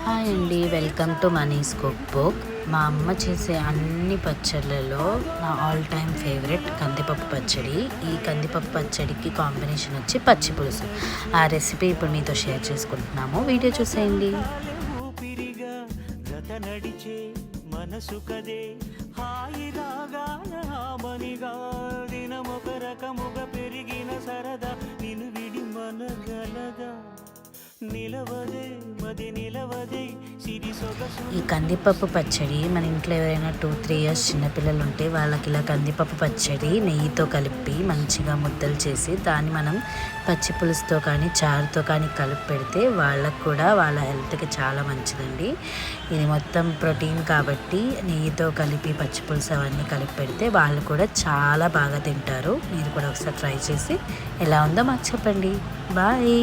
Hi అండి, welcome to మనీస్ cook book. మా అమ్మ చేసే అన్ని పచ్చళ్ళలో నా ఆల్ టైమ్ ఫేవరెట్ కందిపప్పు పచ్చడి. ఈ కందిపప్పు పచ్చడికి కాంబినేషన్ వచ్చి పచ్చి పులుసు. ఆ రెసిపీ ఇప్పుడు మీతో షేర్ చేసుకుంటున్నాము, వీడియో చూసేయండి. మనసు కదే హాయి రాగాల హామనిగా దినమొక రకముగా పెరిగిన సరదా నిన్ను విడి మనగలదా నిలవదే మది నిలవదే సిరి సొగసు. ఈ కందిపప్పు పచ్చడి మన ఇంట్లో ఎవరైనా 2-3 ఇయర్స్ చిన్నపిల్లలు ఉంటే వాళ్ళకి ఇలా కందిపప్పు పచ్చడి నెయ్యితో కలిపి మంచిగా ముద్దలు చేసి దాన్ని మనం పచ్చి పులుసుతో కానీ చారుతో కానీ కలిపి పెడితే వాళ్ళకు కూడా వాళ్ళ హెల్త్కి చాలా మంచిదండి. ఇది మొత్తం ప్రోటీన్ కాబట్టి నెయ్యితో కలిపి పచ్చి పులుసు అవన్నీ కలిపి పెడితే వాళ్ళు కూడా చాలా బాగా తింటారు. మీరు కూడా ఒకసారి ట్రై చేసి ఎలా ఉందో మాకు చెప్పండి. బాయ్.